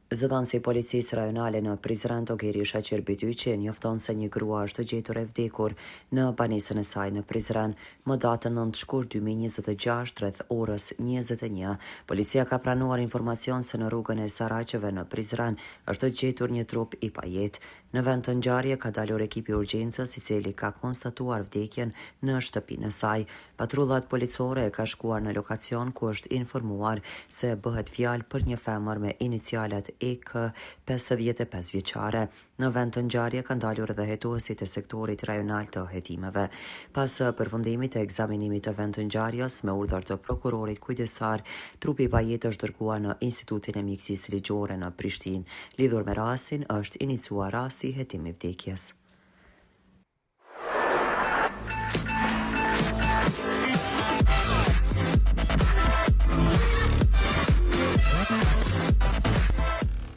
Zëdhënësi i policisë rajonale në Prizren Togeri Shaqir Bityqi njofton se një grua është gjetur e vdekur në banesën e saj në Prizren më datën 9 shkurt 2026 rreth orës 21. Policia ka pranuar informacion se në rrugën e Saraqeve në Prizren është gjetur një trup i pajet. Në vend të ngjarje ka dalur ekipi urgjencës i cili ka konstatuar vdekjen në shtëpinë e saj. Patrullat policore ka shkuar në lokacion ku është informuar se bëhet fjalë për një femër me inicialet EK 55 vjeçare. Në vend të ngjarje kanë dalur edhe hetuesit e sektorit rajonal të hetimeve. Pas përfundimit të ekzaminimit të vend të ngjarjes me urdhër të prokurorit kujdestar, trupi i pajet është dërguar në Institutin e Mjekësisë Ligjore në Prishtinë. Lidhur me rastin është iniciuar rasti hetimi vdekjes.